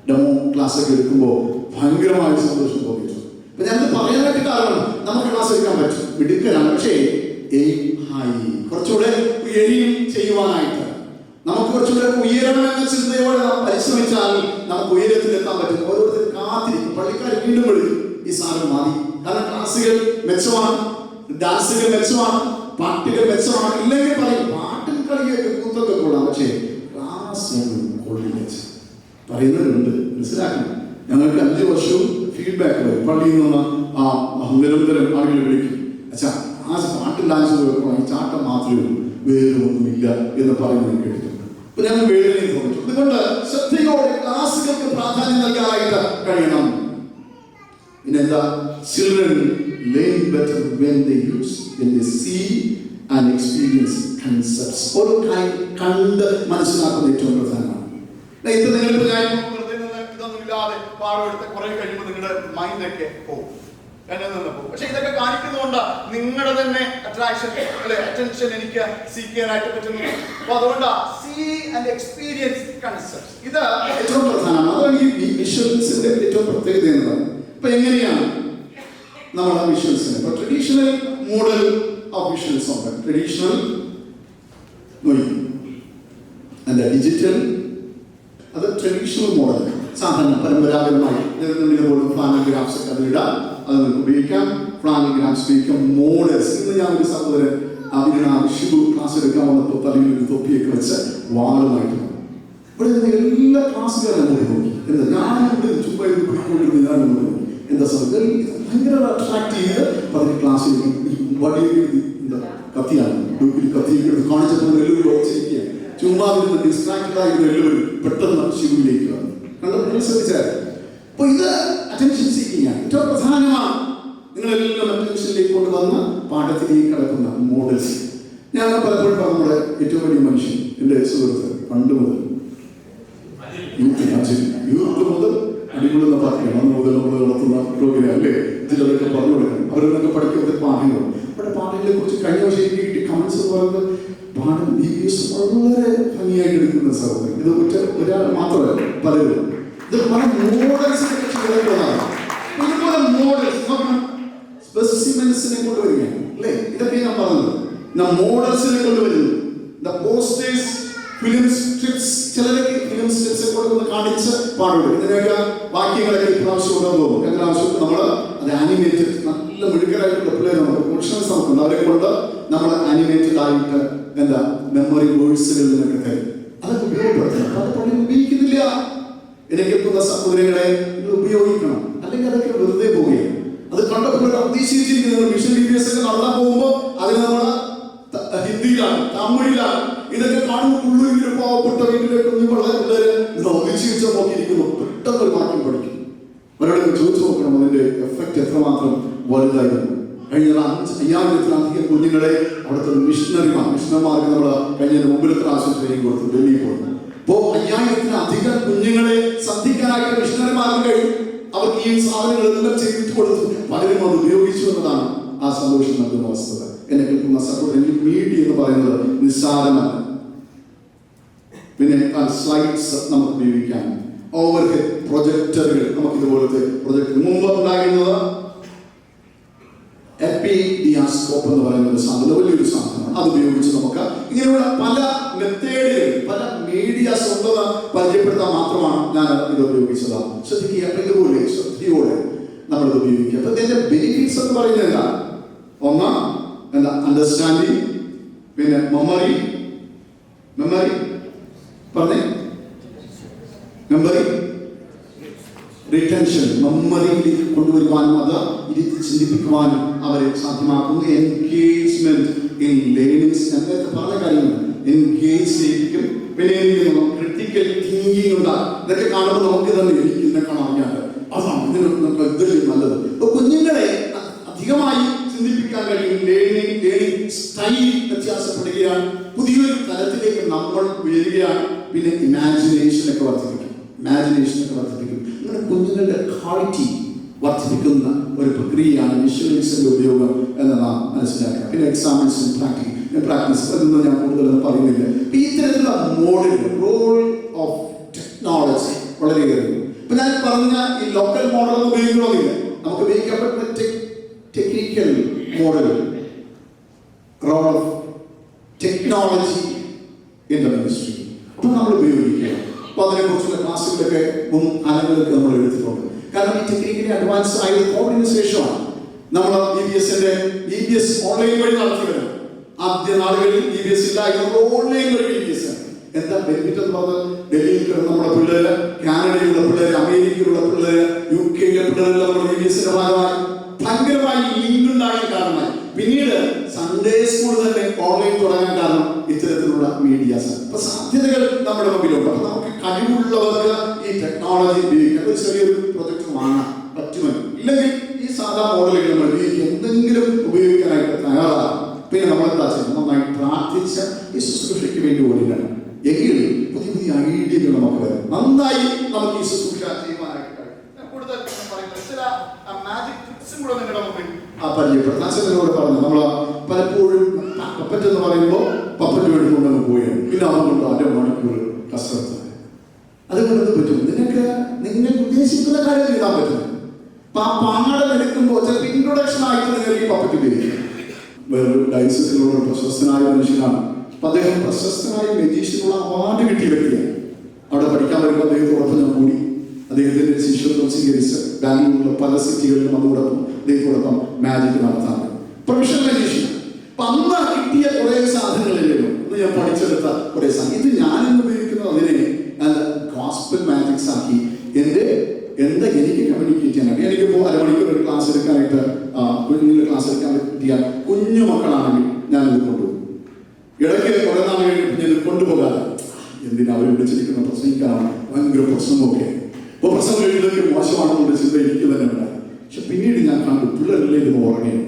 ഡെമോ ക്ലാസ് ഒക്കെ എടുക്കുമ്പോൾ ഭയങ്കരമായ സന്തോഷം തോന്നിയിട്ടുണ്ട്. അപ്പൊ ഞാനത് പറയാനായിട്ട് കാരണം നമുക്ക് ക്ലാസ് എടുക്കാൻ പറ്റും, മിടുക്കലാണ്. പക്ഷേ കുറച്ചുകൂടെ എയിം ചെയ്യുവാനായിട്ട് നമുക്ക് കുറച്ചുകൂടെ ഉയരണമെന്ന ചിന്തയോടെ നാം പരിശ്രമിച്ചാൽ നമുക്ക് ഉയരത്തിലെത്താൻ പറ്റും. ഓരോരുത്തരും കാത്തിരിക്കും. പള്ളിക്കാർ വീണ്ടും വിളിക്കും, ഈ സാധനം മതി. കാരണം ക്ലാസ്സുകൾ മെച്ചമാണ്, ഡാൻസുകൾ മെച്ചമാണ്, പാട്ടുകൾ മെച്ചമാണ്. ഇല്ലെങ്കിൽ പറയും പാട്ടും കളിയൊക്കെ കൂത്തൊക്കെ കൂടാം, പക്ഷേ ക്ലാസ് കൊള്ളില്ല പറയുന്നവരുണ്ട്. മനസ്സിലാക്കണം. ഞങ്ങൾക്ക് 5 വർഷവും ഫീഡ്ബാക്ക് വരും. പള്ളിയിൽ നിന്ന് നിരന്തരം ആളുകൾ വിളിക്കും, അച്ഛാ ആ പാട്ടും ഡാൻസും ഈ ചാട്ടം മാത്രമേ ഉള്ളൂ, വേറെ ഒന്നുമില്ല എന്ന് പറയുന്നത് കേട്ടിട്ടുണ്ട്. അപ്പൊ ഞങ്ങൾ വേദനയും തോന്നിച്ചു. അതുകൊണ്ട് ശ്രദ്ധയോടെ ക്ലാസുകൾക്ക് പ്രാധാന്യം നൽകാനായിട്ട് കഴിയണം. പിന്നെന്താ, children learn better when they see and experience concepts. ഒരു കണ്ട് മനസ്സിലാക്കുന്നത് ഏറ്റവും പ്രധാനമാണ്. ഇത് നിങ്ങൾക്ക് ഇതൊന്നുമില്ലാതെ പാഠമെടുത്ത് കുറെ കഴിയുമ്പോൾ നിങ്ങളുടെ മൈൻഡൊക്കെ പോകും, പക്ഷെ ഇതൊക്കെ കാണിക്കുന്നതുകൊണ്ട് നിങ്ങളുടെ തന്നെ അട്രാക്ഷൻ അറ്റൻഷൻ എനിക്ക് സീക്ക് ചെയ്യാനായിട്ട് പറ്റുന്നു. അപ്പൊ അതുകൊണ്ട് സീ ആൻഡ് എക്സ്പീരിയൻസ് കൺസെപ്റ്റ്സ് ഇത് ഏറ്റവും പ്രധാനമാണ്. അതാണ് ഈ വിഷ്വൽസിന്റെ ഏറ്റവും പ്രത്യേകത എന്നതാണ്. അപ്പൊ എങ്ങനെയാണ് നമ്മൾ ആ വിഷ്വൽസിനെ, ഇപ്പൊ ട്രഡീഷണൽ മോഡൽ ഓഫ് വിഷ്വൽസ് ഉണ്ട്. ട്രഡീഷണൽ ഡിജിറ്റൽ, അത് ട്രഡീഷണൽ മോഡൽ. സാധാരണ പരമ്പരാഗതമായി ഫ്ലാനോഗ്രാഫ്സ് ഒക്കെ അതിലിടാം, അത് നമുക്ക് ഉപയോഗിക്കാം. ഫ്ലാനോഗ്രാഫ്സ് ഉപയോഗിക്കാം. മോഡൽസ്, ഇന്ന് ഞാൻ ഒരു സഹോദരൻ അതിന് ഷിബു ക്ലാസ് എടുക്കാൻ വന്നപ്പോൾ തലയിൽ ഒരു തൊപ്പിയൊക്കെ വെച്ച് വാളുമായിട്ട് ഇവിടെ എല്ലാ ക്ലാസ്സുകാരും അങ്ങോട്ട് നോക്കി. എന്താ ഞാനിവിടെ ചുമ്മാ പിടിക്കൊണ്ടിരുന്നു, ഞാൻ നോക്കി എന്താ സാർ ഭയങ്കര അട്രാക്ട് ചെയ്ത് പറഞ്ഞ് ക്ലാസ്സിൽ വടിയൊക്കെ എന്താ കത്തിയാണ് കത്തിയൊക്കെ എടുത്ത് കാണിച്ചപ്പോൾ എല്ലാവരും ഓടിച്ചിരിക്കുക. ചുമ്മാ ഇരുന്ന് ഡിസ്ട്രാക്റ്റഡ് ആയിരുന്ന എല്ലാവരും പെട്ടെന്ന് ഷിബുവിലേക്ക് വന്നു. കണ്ടപ്പോൾ ശ്രദ്ധിച്ചാൽ അപ്പൊ ഇത് അറ്റൻഷൻ സീക്കിംഗ് ആണ്. ഏറ്റവും പ്രധാനമാണ് നിങ്ങളെല്ലാം അറ്റൻഷനിലേക്ക് കൊണ്ടുവന്ന് പാഠത്തിലേക്ക് കിടക്കുന്ന മോഡൽസ്. ഞാൻ പലപ്പോഴും നമ്മുടെ ഏറ്റവും വലിയ മനുഷ്യൻ എൻ്റെ സുഹൃത്ത് പണ്ട് മുതൽ യൂത്ത് മുതൽ അടികൊള്ളുന്ന പാർട്ടിയാണ്. അന്ന് മുതൽ നമ്മൾ നടത്തുന്ന പ്രോഗ്രാം അല്ലേ, ചിലരൊക്കെ പറഞ്ഞു കൊടുക്കണം. അവരൊക്കെ പഠിക്കുന്ന പാഠങ്ങളും അവിടെ പാഠങ്ങളെ കുറിച്ച് കഴിഞ്ഞ വർഷം എനിക്ക് കിട്ടിയ കമന്റ്സ് പറയുന്നത് പാഠം വളരെ ഭംഗിയായിട്ട് എടുക്കുന്ന സഹോദരൻ. ഇത് ഒരാൾ മാത്രമല്ല, പലരും ഇത് പല മോഡൽസിനെ കുറിച്ച് പറയുന്നതാണ്. ഇതുപോലെ മോഡൽസ് സ്പെസിമെൻസിനെ കൊണ്ടുവരികയാണ് അല്ലേ, ഇതൊക്കെ ഞാൻ പറഞ്ഞത്. മോഡൽസിനെ കൊണ്ടുവരുന്നു. പോസ്റ്റേഴ്സ്, ഫിലിം സ്ട്രിപ്സ്, ചിലരൊക്കെ ഫിലിം സ്ട്രിപ്സ് കൊടുക്കുന്ന കാണിച്ച് പാടുള്ളൂ. ഇതിനൊക്കെ വാക്യങ്ങളൊക്കെ ഇപ്രാവശ്യം ഉണ്ടെന്ന് തോന്നും. എത്രാവശ്യം നമ്മൾ അത് ആനിമേറ്റഡ് നല്ല മിടുക്കരായിട്ടുള്ള പിള്ളേർ നമുക്ക് പ്രൊഫഷണൽസ് നമുക്കുണ്ട്. അവരെ കൊണ്ട് നമ്മൾ ആനിമേറ്റഡ് ആയിട്ട് എന്താ മെമ്മറി വേഴ്സുകളിൽ നിന്നൊക്കെ തരും. അതൊക്കെ ഉപയോഗപ്പെടുത്തണം. പല പള്ളിയും ഉപയോഗിക്കുന്നില്ല. എനിക്ക് എത്തുന്ന സഹോദരങ്ങളെ ഇത് ഉപയോഗിക്കണം, അല്ലെങ്കിൽ അതൊക്കെ വെറുതെ പോവുകയാണ്. അത് കണ്ടപ്പോൾ അതിശയിച്ചിരിക്കുന്നത് മിഷൻ വിദ്യാഭ്യാസം ഒക്കെ നടത്താൻ പോകുമ്പോൾ അതിന് നമ്മൾ ഹിന്ദിയിലാണ്, തമിഴിലാണ്, ഇതൊക്കെ കാണുമ്പോൾ ഉള്ളിൽ പാവപ്പെട്ട വീട്ടിലെ കുഞ്ഞുങ്ങളെ പിള്ളേര് ഇത് അതിശയിച്ച നോക്കിയിരിക്കുന്നു. പെട്ടെന്ന് ഒരു വാക്യം പഠിക്കും. അവരോട് ചോദിച്ചു നോക്കണം അതിന്റെ എഫക്റ്റ് എത്രമാത്രം വലുതായിരുന്നു. കഴിഞ്ഞ 5000-ത്തിലധികം കുഞ്ഞുങ്ങളെ അവിടുത്തെ മിഷണറിമാർക്ക് നമ്മൾ കഴിഞ്ഞ മുമ്പിലത്തെ പ്രാവശ്യം ട്രെയിനിങ് കൊടുത്തു, ഡൽഹിയിൽ പോയി. അപ്പോൾ 5000-ത്തിലധികം കുഞ്ഞുങ്ങളെ ശ്രദ്ധിക്കാനായിട്ട് മിഷണറിമാർക്ക് കഴിയും. അവർക്ക് ഈ സാധനങ്ങളെല്ലാം ചെയ്തിട്ട് കൊടുത്തു. പലരും അത് ഉപയോഗിച്ചു എന്നതാണ് ആ സന്തോഷം നൽകുന്ന വസ്തുത. എന്നെ കേൾക്കുന്ന സഹോദരൻ, മീഡിയ എന്ന് പറയുന്നത് നിസ്സാരമല്ല. പിന്നെ സ്ലൈഡ്സ് നമുക്ക് ഉപയോഗിക്കാം, ഓവർ ഹെഡ് പ്രൊജക്ടറുകൾ, നമുക്ക് ഇതുപോലത്തെ പ്രൊജക്ടർ മുമ്പ് ഉണ്ടായിരുന്നത് എപ്പിഡിയാസ്കോപ്പ് എന്ന് പറയുന്ന ഒരു സാധനം, വലിയൊരു സാധനമാണ്. അത് ഉപയോഗിച്ച് നമുക്ക് ഇങ്ങനെയുള്ള പല മെത്തേഡുകൾ, പല മീഡിയാസ് ഉണ്ടെന്ന് പരിചയപ്പെടുത്താൻ മാത്രമാണ് ഞാൻ ഇത് ഉപയോഗിച്ചത്. ശ്രദ്ധിക്കുക. അപ്പൊ ഇതുപോലെ ശ്രദ്ധയോടെ നമ്മളിത് ഉപയോഗിക്കുക. അപ്പൊ ഇതിന്റെ ബെനിഫിറ്റ്സ് എന്ന് പറയുന്നത് എന്താ? ഒന്ന് എന്താ? അണ്ടർസ്റ്റാൻഡിങ്, പിന്നെ മെമ്മറി പറഞ്ഞേ, മെമ്മറി റിട്ടൻഷൻ, മെമ്മറിയിലേക്ക് കൊണ്ടുവരുവാനും അത് ഇരുത്തി ചിന്തിപ്പിക്കുവാനും അവരെ സാധ്യമാക്കുന്നു. എൻഗേജ്മെന്റ് ഇൻ ലേണിംഗ്സ്, എന്നൊക്കെ പറഞ്ഞ കാര്യങ്ങൾ എൻഗേജ് ചെയ്യിപ്പിക്കും. പിന്നെ ക്രിട്ടിക്കൽ തിങ്കിങ് ഉണ്ടാകും. ഇതൊക്കെ കാണുമ്പോൾ നമുക്ക് തന്നെ എനിക്ക് ഇതിനെക്കാണ് അറിയാണ്ട് അതാണ് ഇതിനൊക്കെ ഇതല്ലേ നല്ലത്. അപ്പൊ കുഞ്ഞുങ്ങളെ അധികമായി ചിന്തിപ്പിക്കാൻ കഴിയും. ലേണിംഗ് സ്റ്റൈൽ വ്യത്യാസപ്പെടുകയാണ്, പുതിയൊരു തലത്തിലേക്ക് നമ്മൾ ഉയരുകയാണ്. പിന്നെ ഇമാജിനേഷനൊക്കെ വർദ്ധിപ്പിക്കും. നമ്മുടെ കുഞ്ഞുങ്ങളുടെ ക്വാളിറ്റി വർദ്ധിപ്പിക്കുന്ന ഒരു പ്രക്രിയയാണ് വിഷ്വലൈസിന്റെ ഉപയോഗം എന്ന് നാം മനസ്സിലാക്കുക. പിന്നെ എക്സാമ്പിൾസ്, പ്രാക്ടീസ് അതൊന്നും ഞാൻ കൂടുതലൊന്നും പറയുന്നില്ല. ഈ ഇത്തരത്തിലുള്ള മോഡൽ, റോൾ ഓഫ് ടെക്നോളജി വളരെയേറെ. ഇപ്പൊ ഞാൻ പറഞ്ഞ ഈ ലോക്കൽ മോഡൽ ഉപയോഗിക്കണമെന്നില്ല, നമുക്ക് ഉപയോഗിക്കാൻ പറ്റുന്ന technical model, role of technology in the ministry, അപ്പൊ നമ്മൾ ഉപയോഗിക്കുക. അപ്പൊ അതിനെക്കുറിച്ചുള്ള ക്ലാസ്സുകളൊക്കെ കാലങ്ങൾക്ക് നമ്മൾ എടുത്തിട്ടുണ്ട്. കാരണം ഈ ടെക്നിക്കലി അഡ്വാൻസ് ആയ കോവിഡിന് ശേഷമാണ് നമ്മൾ EBS ഓൺലൈൻ വഴി നടത്തി വരാം. ആദ്യ നാളുകളിൽ EBS ഇല്ലായിരുന്നു, ഓൺലൈൻ വഴി EBS. എന്താ ബെനിഫിറ്റ് എന്ന് പറഞ്ഞാൽ ഡൽഹിയിൽ കിടന്ന നമ്മുടെ പിള്ളേര്, കാനഡയിലുള്ള പിള്ളേര്, അമേരിക്കയിലുള്ള പിള്ളേര്, UK പിള്ളേരെല്ലാം നമ്മുടെ EBSന്റെ ഭാഗമായി ഭയങ്കരമായി ലിങ്ക് ഉണ്ടാകാൻ കാരണമായി. പിന്നീട് സൺഡേ സ്കൂൾ തന്നെ ഓൺലൈൻ തുടങ്ങാൻ കാരണം ഇത്തരത്തിലുള്ള മീഡിയാസ്. അപ്പൊ സാധ്യതകൾ നമ്മുടെ മുമ്പിലുണ്ട്. അപ്പൊ നമുക്ക് കഴിവുള്ളവർക്ക് ഈ ടെക്നോളജി ഉപയോഗിക്കാം. ഒരു ചെറിയൊരു പ്രൊജക്ട് വാങ്ങാൻ പറ്റുമല്ലോ. ഇല്ലെങ്കിൽ ഈ സാധാ മോഡലുകൾ നമ്മൾ എന്തെങ്കിലും ഉപയോഗിക്കാനായിട്ട് തയ്യാറാണ്. പിന്നെ നമ്മളെന്താ ചെയ്യുന്നത്? നന്നായി പ്രാർത്ഥിച്ച ഈ ശുശ്രൂഷയ്ക്ക് വേണ്ടി ഓടിക്കണം. എങ്കിൽ പുതിയ പുതിയ ഐഡിയകൾ നമുക്ക് വരും. നന്നായി നമുക്ക് ഈ ശുശ്രൂഷ ചെയ്യുവാനായിട്ട് കൂടുതൽ ചില മാജിക് ട്രിക്സും കൂടെ നിങ്ങളുടെ മുമ്പിൽ പരിചയപ്പെടും. അച്ഛനോട് പറഞ്ഞു, നമ്മൾ പലപ്പോഴും പപ്പറ്റ് എന്ന് പറയുമ്പോൾ പപ്പറ്റ് എടുത്തുകൊണ്ടങ്ങ് പോയാണ്. പിന്നെ അതുകൊണ്ട് 1.5 മണിക്കൂർ കസരത്ത്. അതുകൊണ്ട് പറ്റും, നിങ്ങൾ ഉദ്ദേശിക്കുന്ന കാര്യം ചെയ്താൽ പറ്റും. അപ്പൊ ആ പാഠം എടുക്കുമ്പോൾ ചിലപ്പോൾ ഇൻട്രൊഡക്ഷൻ ആയിട്ട് നിങ്ങൾ ഈ പപ്പറ്റ് ഉപയോഗിക്കും. വേറൊരു ഡയസിലുള്ള പ്രശസ്തനായ മനുഷ്യനാണ്. അപ്പൊ അദ്ദേഹം പ്രശസ്തനായ മജീഷ്യനുള്ള അവാർഡ് കിട്ടിയ വ്യക്തിയാണ്. അവിടെ പഠിക്കാൻ വരുമ്പോൾ അദ്ദേഹത്തോടൊപ്പം ഞാൻ കൂടി അദ്ദേഹത്തിന്റെ ശിഷ്യത്വം സ്വീകരിച്ച് ബാംഗ്ലൂരിലുള്ള പല സിറ്റികളിലും അതോടൊപ്പം അദ്ദേഹത്തോടൊപ്പം മാജിക് നടത്താറ്. Professional magician. അപ്പൊ അന്ന് കിട്ടിയ കുറെ സാധനങ്ങളില്ലല്ലോ, അന്ന് ഞാൻ പഠിച്ചെടുത്ത കുറെ സാധനം. ഇത് ഞാനിന്ന് ഉപയോഗിക്കുന്നത് അതിനെ ഗോസ്പൽ മാജിക്സ് ആക്കി എനിക്ക് കമ്മ്യൂണിക്കേറ്റ് ചെയ്യാനായിട്ട്. എനിക്കിപ്പോൾ 1/2 മണിക്കൂർ ഒരു ക്ലാസ് എടുക്കാനായിട്ട് കുഞ്ഞുങ്ങളുടെ ക്ലാസ് എടുക്കാൻ പറ്റിയാൽ കുഞ്ഞു മക്കളാണെങ്കിൽ ഞാൻ ഇത് കൊണ്ടുപോകും. ഇടയ്ക്ക് കുറെ നാൾ കഴിഞ്ഞിട്ട് ഞാൻ കൊണ്ടുപോകാതെ എന്തിനാ അവർ വിളിച്ചിരിക്കുന്ന പ്രസംഗിക്കാനാണ് ഭയങ്കര പ്രശ്നമൊക്കെ. അപ്പോൾ പ്രസംഗം എഴുതൊക്കെ മോശമാണെന്നുള്ള ചിന്ത എനിക്ക് തന്നെ ഉണ്ടായി. പക്ഷെ പിന്നീട് ഞാൻ കണ്ടു പിള്ളേരെല്ലാം ഇത് ഉറങ്ങിയാണ്.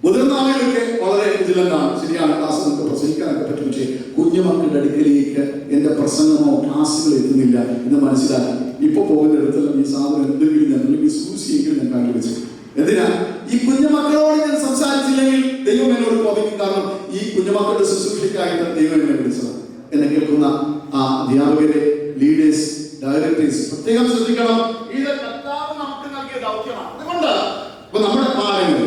മുതിർന്ന ആളുകളൊക്കെ വളരെ വിജിലന്റാണ്. ശരിയാണ്, ക്ലാസ് നമുക്ക് പ്രസംഗിക്കാനൊക്കെ പറ്റും. പക്ഷേ കുഞ്ഞുമക്കളുടെ അടുക്കലേക്ക് എൻ്റെ പ്രസംഗമോ ക്ലാസ്സുകൾ എത്തുന്നില്ല എന്ന് മനസ്സിലാക്കി ഇപ്പൊ പോകുന്നിടത്തെല്ലാം ഈ സാധനം എന്തെങ്കിലും ഞാൻ അല്ലെങ്കിൽ സൂക്ഷിയെങ്കിലും ഞാൻ കണ്ടുപിടിച്ചു. എന്തിനാ? ഈ കുഞ്ഞുമക്കളോട് ഞാൻ സംസാരിച്ചില്ലെങ്കിൽ ദൈവം എന്നോട് കോപിക്കും. കാരണം ഈ കുഞ്ഞുമക്കളുടെ ശുശ്രൂഷയ്ക്കായിട്ട് ദൈവം എന്നെ വിളിച്ചത്. എന്നെ കേൾക്കുന്ന ആ അധ്യാപകരെ, ലീഡേഴ്സ്, ഡയറക്ടേഴ്സ് പ്രത്യേകം ശ്രദ്ധിക്കണം. ഇത് കർത്താവ് നമുക്ക് നൽകിയ ദൗത്യമാണ്. അതുകൊണ്ട് ഇപ്പൊ നമ്മുടെ പാഠങ്ങൾ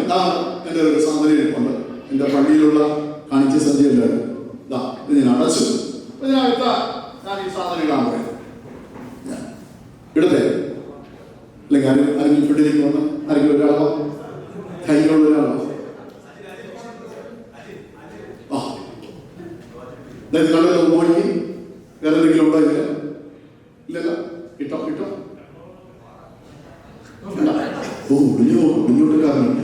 എന്റെ ഒരു സാധനമുണ്ട്. എന്റെ പള്ളിയിലുള്ള കാണിച്ച സദ്യയല്ല ഇത് ഞാൻ അടച്ചു. ഇതിനകത്ത് ഞാൻ ഈ സാധനങ്ങളാണ് പറയുന്നത്. ഇടത്തെ അല്ലെങ്കിൽ ആരെങ്കിലും ഫുഡിലേക്ക് വന്ന് ആരെങ്കിലും ഒരാളോ കൈകളുള്ള ഒരാളോ കണ്ടല്ലോ മോണിക്ക് വേറെ എന്തെങ്കിലും ഉണ്ടോ? ഇങ്ങോട്ട് കാരണം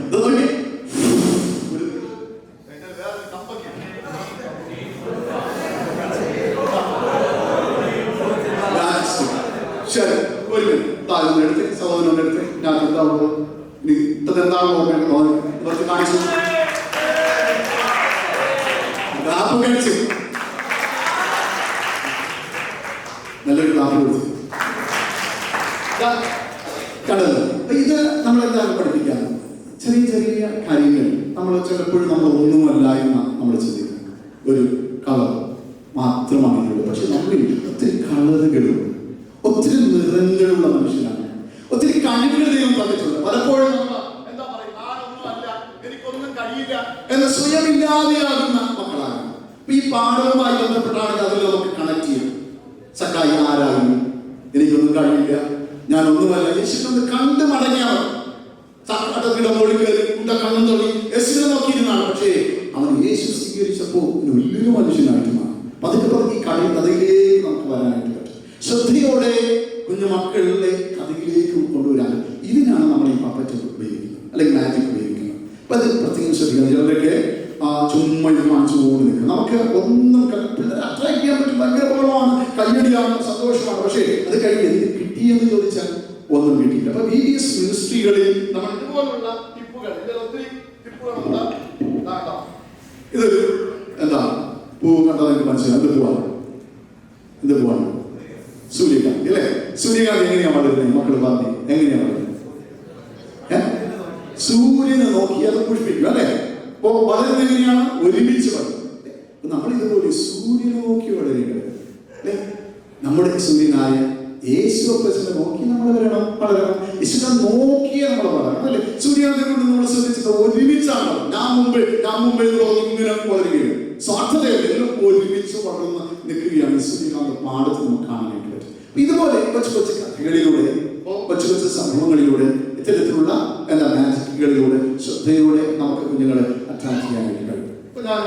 ശരി, ഒരു മിനിറ്റ് താഴ്ന്ന എടുത്ത് സഹോദരൻ്റെ അടുത്ത് ഞാൻ എന്താണോ ഇതെന്താണോ കുറച്ച് കാണിച്ചു കഴിച്ചു നല്ലൊരു ക്ലാപ്പ് കൊടുത്തു കണ്ടത്. ഇത് നമ്മളെന്താണ് പഠിപ്പിക്കാൻ ചെറിയ ചെറിയ കാര്യങ്ങൾ നമ്മൾ ചിലപ്പോഴും നമ്മൾ ഒന്നുമല്ല എന്ന് നമ്മൾ ചിന്തിക്കുന്നത്. ഒരു കളർ മാത്രമാണ് ഉള്ളത്. പക്ഷെ നമ്മൾ ഒത്തിരി കളറുകളുണ്ട്, ഒത്തിരി നിറങ്ങളുള്ള മനുഷ്യനാണ്, ഒത്തിരി കഴിവുകൾ ദൈവം തന്നിട്ടുണ്ട്. പലപ്പോഴും എന്താ പറയുക, ഞാനൊന്നുമല്ല, എനിക്കൊന്നും കഴിയില്ല എന്ന് സ്വയമില്ലാതെയാകുന്ന മക്കളാണ്. ഈ പാഠവുമായി ബന്ധപ്പെട്ടാണെങ്കിൽ അതിൽ നമുക്ക് കണക്ട് ചെയ്യാം. സക്കായി ആരാകുന്നു, എനിക്കൊന്നും കഴിയില്ല, ഞാനൊന്നുമല്ല. യേശുവിനെ കണ്ട് മടങ്ങിയവർ ചാട്ടത്തിന്റെ മുകളിൽ കയറി കണ്ണും തൊള്ളി യേശുവിനെ നോക്കിയിരുന്നാണ്. പക്ഷേ അവൻ യേശു സ്വീകരിച്ചപ്പോൾ വലിയൊരു മനുഷ്യനായിട്ട് മാറി. പതുക്കെ പതുക്കെ ഈ കഥയിലേക്ക് നമുക്ക് വരാനായിട്ട് പറ്റും. ശ്രദ്ധയോടെ കുഞ്ഞു മക്കളുടെ കഥയിലേക്ക് കൊണ്ടുവരാൻ ഇതിനാണ് നമ്മൾ ഈ പപ്പറ്റ് ഉപയോഗിക്കുന്നത്, അല്ലെങ്കിൽ മാജിക് ഉപയോഗിക്കുന്നത്. അപ്പൊ അത് പ്രത്യേകം ശ്രദ്ധിക്കണം. ചിലരൊക്കെ ചുമ്മാ ഇത് കാണിച്ചു പോകുന്നു നിൽക്കുക. നമുക്ക് ഒന്നും അട്രാക്ട് ചെയ്യാൻ പറ്റും, ഭയങ്കര ബഹളമാണ്, കയ്യടിയാണ്, സന്തോഷമാണ്. പക്ഷേ അത് കഴിഞ്ഞ് എന്ത് കിട്ടിയെന്ന് ചോദിച്ചാൽ ഒന്നും കിട്ടിയില്ല. അപ്പൊ VBS മിനിസ്ട്രികളിൽ നമ്മൾ ഇതുപോലുള്ള ടിപ്പുകൾ, ഒത്തിരി ടിപ്പുകളുണ്ട്. ഇതൊരു എന്താ പൂ കണ്ടാൽ എനിക്ക് മനസ്സിലായി. എന്ത് പൂവാണ്? എന്ത് പൂവാണ്? സൂര്യകാന്തി അല്ലേ? സൂര്യകാന്തി എങ്ങനെയാ വളരുന്നത്? മക്കൾ പറഞ്ഞു എങ്ങനെയാ വളരുന്നത്? സൂര്യനെ നോക്കി അത് പുഷ്പിക്കും അല്ലേ? അപ്പോ വളരുന്നത് എങ്ങനെയാണ്? ഒരുമിച്ച് വളരും. നമ്മൾ ഇതുപോലെ സൂര്യനെ നോക്കി വളരുകയാണ് അല്ലേ? നമ്മുടെ സൂര്യനായ യേശു അപ്പച്ചനെ നോക്കി നമ്മൾ വളരണം. യേശുവിനെ നോക്കിയേ നമ്മൾ വളരണം അല്ലേ? സൂര്യനെ കൊണ്ട് നമ്മൾ ശ്രദ്ധിച്ചത് ഒരുമിച്ചാണ്. ഞാൻ മുമ്പ് ഇങ്ങനെ വളരുകയാണ്. സ്വാർത്ഥതയല്ല, ഒരുമിച്ച് വളർന്ന് നിൽക്കുകയാണ്. സൂര്യകാന്ത പാടത്ത് നമുക്ക് കാണാനായിട്ട് പറ്റും. ഇതുപോലെ കൊച്ചു കൊച്ചു കഥകളിലൂടെ, കൊച്ചു കൊച്ചു സംഭവങ്ങളിലൂടെ, ഇത്തരത്തിലുള്ള എല്ലാ മാജിക്കുകളിലൂടെ, ശ്രദ്ധയിലൂടെ നമുക്ക് കുഞ്ഞുങ്ങളെ അട്രാക്ട് ചെയ്യാനായിട്ട് കഴിയും. ഇപ്പൊ ഞാൻ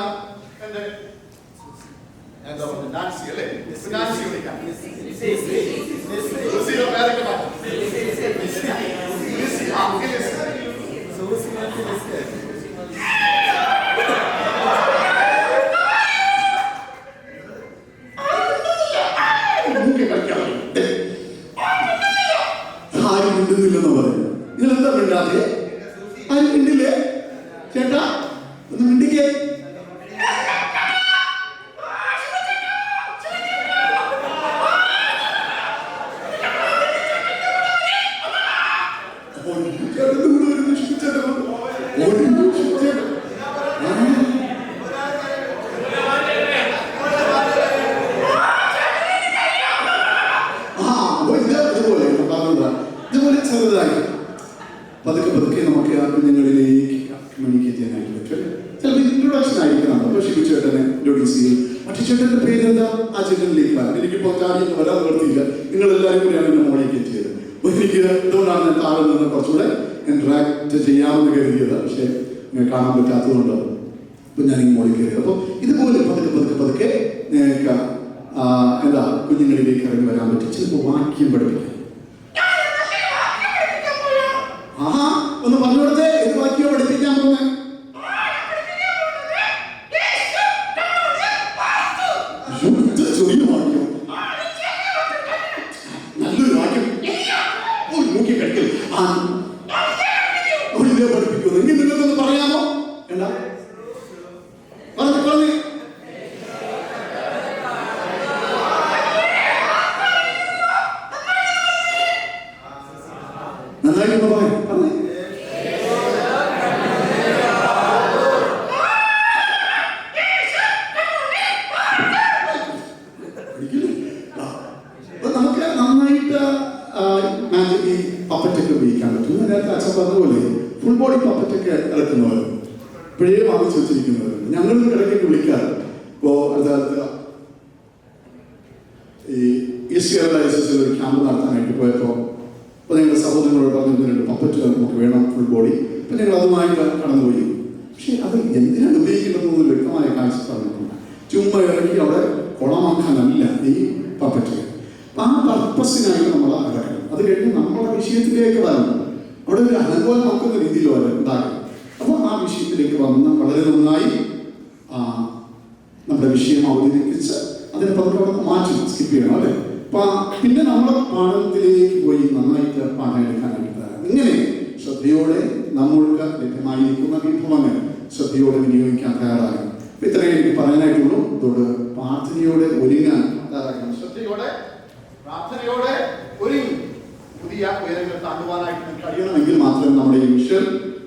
എന്റെ എന്താ പറയുക, നാൻസി അല്ലേ? നാൻസി വിളിക്കാം. ആരും മിണ്ടുന്നില്ലെന്ന് പറയുന്നു. നിങ്ങളെന്താ മിണ്ടാതെ? ആരും മിണ്ടില്ലേ? ചേട്ടാ ഒന്ന് മിണ്ടിക്കേ. ഇതുപോലെ ചെറുതായി പതുക്കെ പതുക്കെ നമുക്ക് ആ കുഞ്ഞുങ്ങളിലേക്ക് കമ്മ്യൂണിക്കേറ്റ് ചെയ്യാനായിട്ട് പറ്റും. ചിലപ്പോൾ ഇൻട്രൊഡക്ഷൻ ആയിരിക്കണം. അപ്പോൾ ഷിബു ചേട്ടനെ ഇൻട്രൊഡ്യൂസ് ചെയ്യും. മറ്റു ചേട്ടൻ്റെ പേര് എന്താ? ആ ചേട്ടനിലേക്ക് വരാം. എനിക്കിപ്പോൾ ചാടിയൊന്നും വരാൻ നിർത്തിയില്ല. നിങ്ങളെല്ലാവരും കൂടിയാണ് എന്നെ മോളിലേക്ക് എത്തിയത്. അപ്പോൾ എനിക്ക് എന്തുകൊണ്ടാണ് ഞാൻ താഴെ നിന്ന് കുറച്ചുകൂടെ ഇൻട്രാക്ട് ചെയ്യാമെന്ന് കരുതിയത്. പക്ഷേ കാണാൻ പറ്റാത്തതുകൊണ്ട് അപ്പോൾ ഞാനിങ്ങനെ മോളിൽ കയറിയത്. അപ്പോൾ ഇതുപോലെ പതുക്കെ പതുക്കെ പതുക്കെ നിങ്ങൾക്ക് എന്താ കുഞ്ഞുങ്ങളിലേക്ക് ഇറങ്ങി വരാൻ പറ്റും. ചിലപ്പോൾ വാക്യം പഠിപ്പിക്കാം. ആഹാ, ഒന്ന് പറഞ്ഞു കൊടുത്തേ. ഏത് വാക്യോ പഠിപ്പിക്കാൻ പോകുന്നത്? ചെറിയ വാക്യം, നല്ലൊരു വാക്യം. നോക്കി കഴിക്കും. ഇതേ പഠിപ്പിക്കുന്നു. ഇനി നിങ്ങൾക്കൊന്ന് പറയാമോ? എന്താ പറഞ്ഞു പറഞ്ഞു? നന്നായിട്ട് പറയാം. പറഞ്ഞു നമുക്ക് നന്നായിട്ട് ഈ പപ്പറ്റൊക്കെ ഉപയോഗിക്കാൻ പറ്റും. നേരത്തെ അച്ഛൻ പറഞ്ഞതുപോലെ ഫുൾ ബോഡി പപ്പറ്റൊക്കെ ഇറക്കുന്നവരുണ്ട്, ഇപ്പോഴേ വാങ്ങിച്ചു വെച്ചിരിക്കുന്നവരുണ്ട്. ഞങ്ങളും ഇടയ്ക്കൊക്കെ വിളിക്കാറുണ്ട്. ഇപ്പോൾ അടുത്ത ഈ ഈസ്റ്റ് കേരള ISSൽ ഒരു ക്യാമ്പ് നടത്താനായിട്ട് പോയപ്പോൾ അപ്പോൾ ഞങ്ങളുടെ സഹോദരങ്ങളോട് പറഞ്ഞിട്ടുണ്ട് പപ്പറ്റ് നമുക്ക് വേണം ഫുൾ ബോഡി. അപ്പം ഞങ്ങൾ അതുമായിട്ട് കടന്നുപോയി. പക്ഷേ അത് എന്തിനാണ് ഉപയോഗിക്കേണ്ടതെന്ന് വ്യക്തമായ കാഴ്ചപ്പാടിട്ടുണ്ട്. ചുമ്മാ ഇറങ്ങി അവിടെ കുളമാക്കാനല്ല ഈ പപ്പറ്റ്. അപ്പം ആ പർപ്പസിനായിട്ട് നമ്മൾ ഇറക്കണം. അത് കഴിഞ്ഞ് നമ്മുടെ വിഷയത്തിലേക്ക് വരണം. അവിടെ ഒരു അലങ്കോലം നോക്കുന്ന രീതിയിലോ അത് ഉണ്ടാകും. അപ്പോൾ ആ വിഷയത്തിലേക്ക് വന്ന് വളരെ നന്നായി നമ്മുടെ വിഷയം അവതരിപ്പിച്ച് അതിനെ പതുക്കെ മാറ്റി സ്കിപ്പ് ചെയ്യണം അല്ലേ. പിന്നെ നമ്മൾ പാഠത്തിലേക്ക് പോയി നന്നായിട്ട് പാഠം എടുക്കാനായിട്ട് തരാം. ഇങ്ങനെ ശ്രദ്ധയോടെ നമ്മൾക്ക് ലഭ്യമായിരിക്കുന്ന വിഭവങ്ങൾ ശ്രദ്ധയോടെ വിനിയോഗിക്കാൻ തയ്യാറാകും. ഇത്രയും എനിക്ക് പറയാനായിട്ടുള്ളൂ. ഇതോട് പ്രാർത്ഥനയോടെ ഒരുങ്ങാൻ തയ്യാറാക്കണം. ശ്രദ്ധയോടെ പ്രാർത്ഥനയോടെ ഒരുങ്ങി പുതിയ ഉയരങ്ങൾ താണ്ടുവാനായിട്ട് കഴിയണമെങ്കിൽ മാത്രമേ നമ്മുടെ ഈ വിഷ്വൽ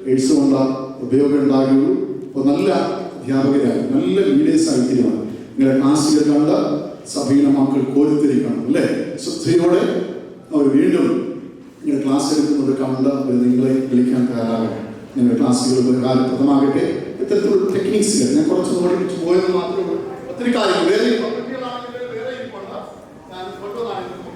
എയ്ഡ്സ് കൊണ്ട് ഉപയോഗം ഉണ്ടാകുകയുള്ളൂ. അപ്പോൾ നല്ല അധ്യാപകരായി നല്ല ലീഡേഴ്സ് ആയി തീരുമാനം. നിങ്ങളുടെ ക്ലാസ്സുകൾ കണ്ട് സഭയിലെ മക്കൾ കോരിത്തിരിക്കണം അല്ലേ. ശ്രദ്ധയോടെ അവർ വീണ്ടും നിങ്ങളുടെ ക്ലാസ് എടുക്കുന്നത് കണ്ട് അവർ നിങ്ങളെ വിളിക്കാൻ തയ്യാറാകണം. നിങ്ങളുടെ ക്ലാസ്സുകൾ ഉപകാരപ്രദമാകട്ടെ. ഇത്തരത്തിലുള്ള ടെക്നിക്സുകൾ ഞാൻ കുറച്ച് ഓടിപ്പിച്ച് പോയെന്ന് മാത്രമേ ഉള്ളൂ. ഒത്തിരി കാര്യങ്ങൾ വേറെ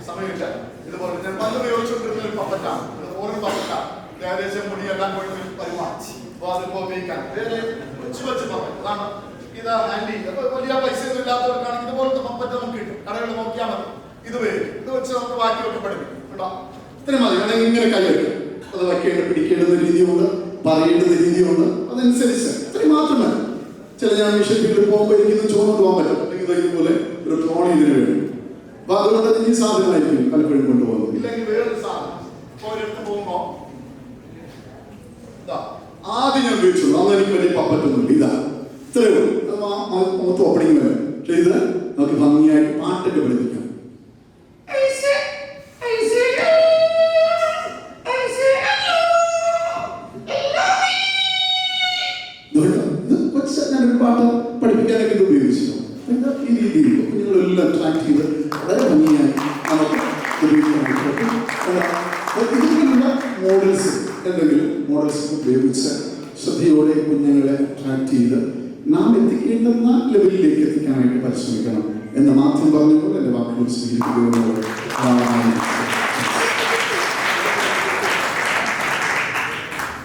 സമയമില്ല. ഇതുപോലെ ഞാൻ പണ്ട് ഉപയോഗിച്ചുകൊണ്ടിരുന്ന ഒരു പപ്പറ്റാണ്, ഫോറിൻ പപ്പറ്റാണ്. ഏകദേശം മുടിയെല്ലാം പോയി പരിമാറ്റി അപ്പോൾ അതിപ്പോൾ ഉപയോഗിക്കാൻ വേറെ കൊച്ചു കൊച്ചു പപ്പറ്റ് അതാണ്. ഇത് ഹാൻഡി വലിയ പൈസ ഒന്നും ഇല്ലാത്തവർക്കാണെങ്കിൽ ഇതുപോലത്തെ പപ്പറ്റ് നമുക്ക് കിട്ടും. കടകളിൽ നോക്കിയാൽ മതി. ഇത് ഉപയോഗിക്കും. ഇത് വെച്ച് നമുക്ക് ബാക്കിയൊക്കെ പഠിപ്പിക്കും കേട്ടോ. ഇത്രയും മതി. വേണമെങ്കിൽ ഇങ്ങനെ കൈ വയ്ക്കും. അത് പിടിക്കേണ്ടുന്ന രീതിയുണ്ട്, പറയേണ്ടുന്ന രീതിയുണ്ട്. അതനുസരിച്ച് ഇത്രയും മാത്രമേ. ചില ഞാൻ വിഷയത്തിൽ പോകുമ്പോൾ എനിക്കിത് ചോദിച്ചു പോകാൻ പറ്റും. അല്ലെങ്കിൽ ഇതുപോലെ ഒരു ട്രോണി ഇതിന് വേണം. അപ്പൊ അതുകൊണ്ട് ഈ സാധനമായിരിക്കും പലപ്പോഴും കൊണ്ടുപോകുന്നത്. ഇല്ലെങ്കിൽ വേറൊരു സാധനം ഒരിടത്ത് പോകുമ്പോ ആദ്യം ഞാൻ ഉപയോഗിച്ചുള്ളൂ. അന്ന് എനിക്ക് വലിയ പപ്പറ്റൊന്നുമില്ല. ഇതാ ഇത്രയേ ഉള്ളൂ. മൊത്തം ഓപ്പണിങ് വരെ. പക്ഷെ ഇത് നമുക്ക് ഭംഗിയായിട്ട് പാട്ടൊക്കെ പഠിപ്പിക്കാം. ഞാനൊരു പാട്ട് പഠിപ്പിക്കാനൊക്കെ ഇത് ഉപയോഗിച്ചു. ഈ രീതിയിൽ കുഞ്ഞുങ്ങളെല്ലാം ട്രാക്ക് ചെയ്ത് വളരെ ഭംഗിയായി നമുക്ക് ഉപയോഗിക്കാനായിട്ട് ഇതിലുള്ള മോഡൽസ് എന്തെങ്കിലും മോഡൽസ് ഉപയോഗിച്ച് ശ്രദ്ധയോടെ കുഞ്ഞുങ്ങളെ അട്രാക്ട് ചെയ്ത് നാം എത്തിക്കേണ്ടുന്ന ലെവലിലേക്ക് എത്തിക്കാനായിട്ട് പരിശ്രമിക്കണം എന്ന് മാത്രം പറഞ്ഞുകൊണ്ട് എൻ്റെ വാക്കുകൾ സ്വീകരിക്കുകയാണ്.